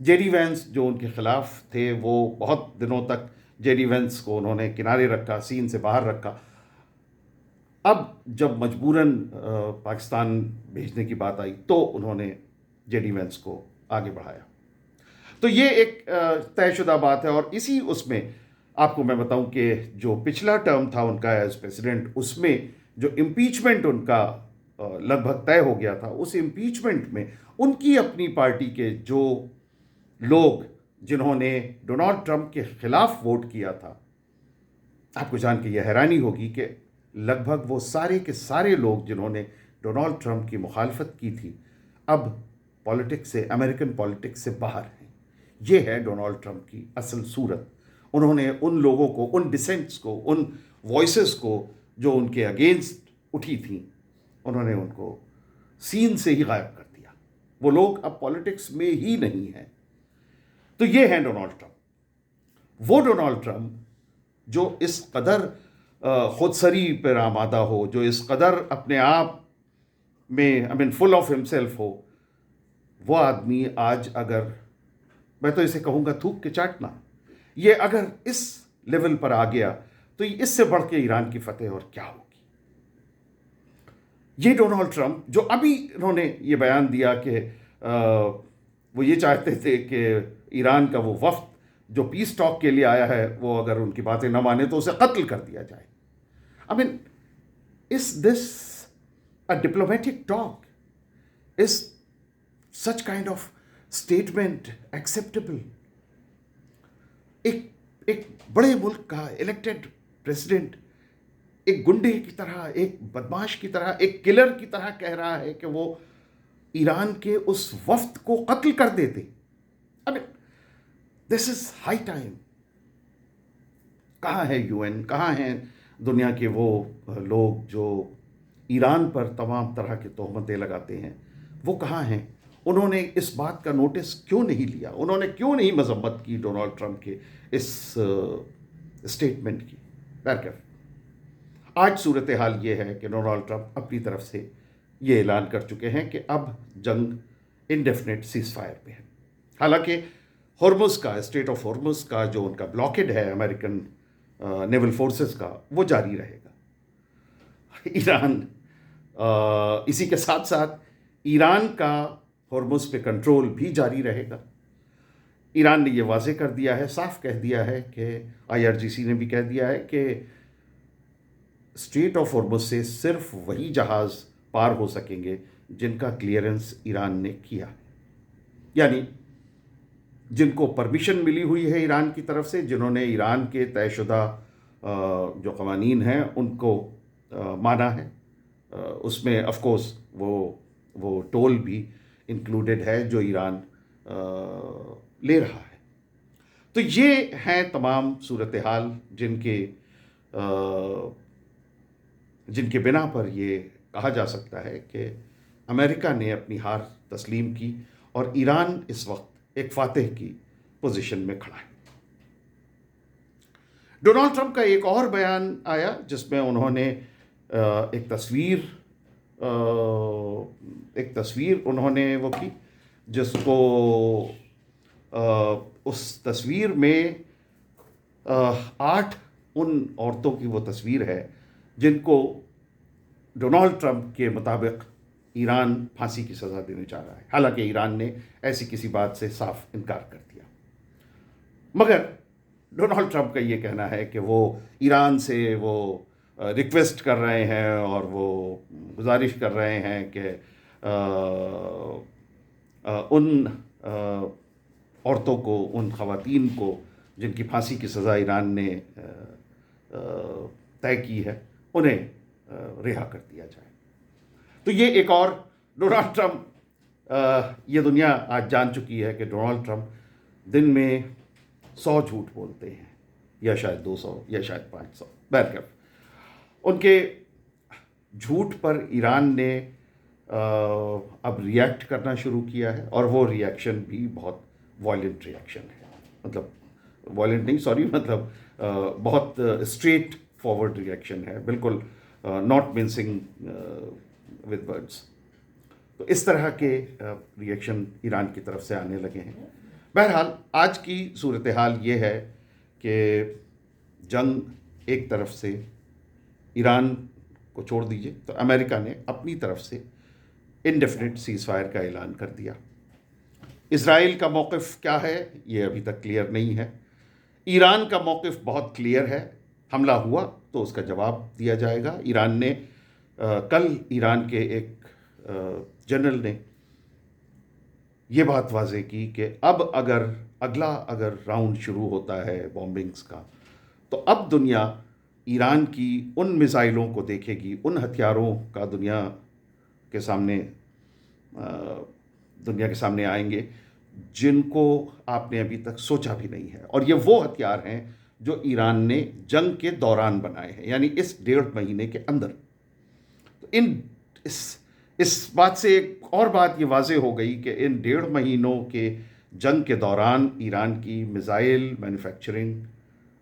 J D Venice جو ان کے خلاف تھے وہ بہت دنوں تک جے ڈی وینس کو انہوں نے کنارے رکھا، سین سے باہر رکھا. اب جب مجبوراً پاکستان بھیجنے کی بات آئی تو انہوں نے جے ڈی وینس کو آگے بڑھایا. تو یہ ایک طے شدہ بات ہے. اور اسی اس میں آپ کو میں بتاؤں کہ جو پچھلا ٹرم تھا ان کا ایز پریزیڈنٹ، اس میں جو امپیچمنٹ ان کا لگ بھگ طے ہو گیا تھا، اس امپیچمنٹ میں ان کی اپنی پارٹی کے جو لوگ جنہوں نے ڈونالڈ ٹرمپ کے خلاف ووٹ کیا تھا، آپ کو جان کے یہ حیرانی ہوگی کہ لگ بھگ وہ سارے کے سارے لوگ جنہوں نے ڈونالڈ ٹرمپ کی مخالفت کی تھی اب پالیٹکس سے، امریکن پالیٹکس سے باہر ہیں. یہ ہے ڈونالڈ ٹرمپ کی اصل صورت. انہوں نے ان لوگوں کو، ان ڈسینٹس کو، ان وائسز کو جو ان کے اگینسٹ اٹھی تھیں، انہوں نے ان کو سین سے ہی غائب کر دیا. وہ لوگ اب پالیٹکس میں ہی نہیں ہیں. تو یہ ہیں ڈونالڈ ٹرمپ. وہ ڈونالڈ ٹرمپ جو اس قدر خود سری پر آمادہ ہو، جو اس قدر اپنے آپ میں فل آف ہمسیلف ہو، وہ آدمی آج اگر میں تو اسے کہوں گا تھوک کے چاٹنا، یہ اگر اس لیول پر آ گیا تو اس سے بڑھ کے ایران کی فتح اور کیا ہوگی. یہ ڈونالڈ ٹرمپ جو ابھی انہوں نے یہ بیان دیا کہ وہ یہ چاہتے تھے کہ ایران کا وہ وفد جو پیس ٹاک کے لیے آیا ہے، وہ اگر ان کی باتیں نہ مانے تو اسے قتل کر دیا جائے. is this a diplomatic talk? Is such kind of statement acceptable? ایک بڑے ملک کا الیکٹڈ پریزیڈنٹ ایک گنڈے کی طرح، ایک بدماش کی طرح، ایک کلر کی طرح کہہ رہا ہے کہ وہ ایران کے اس وفد کو قتل کر دیتے. دس از ہائی ٹائم. کہاں ہے یو این؟ کہاں ہیں دنیا کے وہ لوگ جو ایران پر تمام طرح کے تہمتیں لگاتے ہیں؟ وہ کہاں ہیں؟ انہوں نے اس بات کا نوٹس کیوں نہیں لیا؟ انہوں نے کیوں نہیں مذمت کی ڈونالڈ ٹرمپ کے اس اسٹیٹمنٹ کی؟ آج صورتحال یہ ہے کہ ڈونالڈ ٹرمپ اپنی طرف سے یہ اعلان کر چکے ہیں کہ اب جنگ انڈیفینٹ سیز فائر پہ ہے. حالانکہ ہرمز کا، اسٹریٹ آف ہرمز کا جو ان کا بلاکڈ ہے امریکن نیول فورسز کا، وہ جاری رہے گا. ایران اسی کے ساتھ ساتھ ایران کا ہرمز پہ کنٹرول بھی جاری رہے گا. ایران نے یہ واضح کر دیا ہے، صاف کہہ دیا ہے کہ IRGC نے بھی کہہ دیا ہے کہ اسٹریٹ آف ہرمز سے صرف وہی جہاز پار ہو سکیں گے جن کا کلیئرنس ایران نے کیا، یعنی جن کو پرمیشن ملی ہوئی ہے ایران کی طرف سے، جنہوں نے ایران کے طے شدہ جو قوانین ہیں ان کو مانا ہے. اس میں آف کورس وہ ٹول بھی انکلوڈڈ ہے جو ایران لے رہا ہے. تو یہ ہیں تمام صورتحال جن کے بنا پر یہ کہا جا سکتا ہے کہ امریکہ نے اپنی ہار تسلیم کی اور ایران اس وقت ایک فاتح کی پوزیشن میں کھڑا ہے. ڈونالڈ ٹرمپ کا ایک اور بیان آیا جس میں انہوں نے ایک تصویر انہوں نے وہ کی، جس کو اس تصویر میں 8 ان عورتوں کی وہ تصویر ہے جن کو ڈونالڈ ٹرمپ کے مطابق ایران پھانسی کی سزا دینے جا رہا ہے. حالانکہ ایران نے ایسی کسی بات سے صاف انکار کر دیا. مگر ڈونالڈ ٹرمپ کا یہ کہنا ہے کہ وہ ایران سے وہ ریکویسٹ کر رہے ہیں اور وہ گزارش کر رہے ہیں کہ ان عورتوں کو، ان خواتین کو جن کی پھانسی کی سزا ایران نے طے کی ہے، انہیں رہا کر دیا جائے. تو یہ ایک اور ڈونالڈ ٹرمپ، یہ دنیا آج جان چکی ہے کہ ڈونالڈ ٹرمپ دن میں 100 جھوٹ بولتے ہیں، یا شاید 200 یا شاید 500. بہرکیف ان کے جھوٹ پر ایران نے اب ریئیکٹ کرنا شروع کیا ہے، اور وہ ریئیکشن بھی بہت وائلنٹ ریئیکشن ہے. مطلب وائلنٹ نہیں، سوری، مطلب بہت اسٹریٹ فارورڈ ریئیکشن ہے، بالکل ناٹ منسنگ ود ورڈس. تو اس طرح کے ریئیکشن ایران کی طرف سے آنے لگے ہیں. بہرحال آج کی صورتحال یہ ہے کہ جنگ ایک طرف سے ایران کو چھوڑ دیجیے تو امریکہ نے اپنی طرف سے انڈیفینٹ سیز فائر کا اعلان کر دیا. اسرائیل کا موقف کیا ہے یہ ابھی تک کلیئر نہیں ہے. ایران کا موقف بہت کلیئر ہے. حملہ ہوا تو اس کا جواب دیا جائے گا. ایران نے کل ایران کے ایک جنرل نے یہ بات واضح کی کہ اب اگر راؤنڈ شروع ہوتا ہے بومبنگز کا تو اب دنیا ایران کی ان میزائلوں کو دیکھے گی، ان ہتھیاروں کا دنیا کے سامنے آئیں گے جن کو آپ نے ابھی تک سوچا بھی نہیں ہے. اور یہ وہ ہتھیار ہیں جو ایران نے جنگ کے دوران بنائے ہیں، یعنی اس 1.5 مہینے کے اندر. تو اس بات سے ایک اور بات یہ واضح ہو گئی کہ ان 1.5 مہینوں کے جنگ کے دوران ایران کی میزائل مینوفیکچرنگ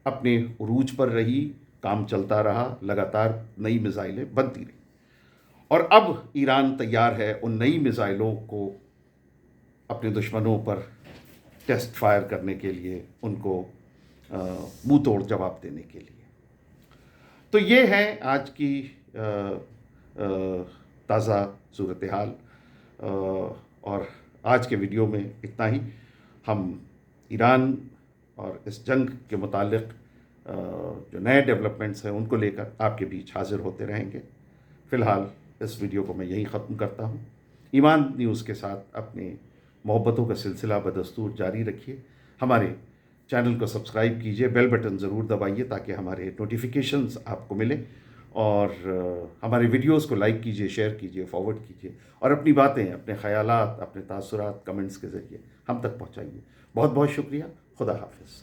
اپنے عروج پر رہی، کام چلتا رہا، لگاتار نئی میزائلیں بنتی رہیں. اور اب ایران تیار ہے ان نئی میزائلوں کو اپنے دشمنوں پر ٹیسٹ فائر کرنے کے لیے، ان کو منہ توڑ جواب دینے کے لیے. تو یہ ہے آج کی تازہ صورتحال. اور آج کے ویڈیو میں اتنا ہی. ہم ایران اور اس جنگ کے متعلق جو نئے ڈیولپمنٹس ہیں ان کو لے کر آپ کے بیچ حاضر ہوتے رہیں گے. فی الحال اس ویڈیو کو میں یہیں ختم کرتا ہوں. ایمان نیوز کے ساتھ اپنے محبتوں کا سلسلہ بدستور جاری رکھیے. ہمارے چینل کو سبسکرائب کیجیے، بیل بٹن ضرور دبائیے تاکہ ہمارے نوٹیفیکیشنز آپ کو ملیں. اور ہمارے ویڈیوز کو لائک کیجیے، شیئر کیجیے، فارورڈ کیجیے، اور اپنی باتیں، اپنے خیالات، اپنے تاثرات کمنٹس کے ذریعے ہم تک پہنچائیے. بہت بہت شکریہ. خدا حافظ.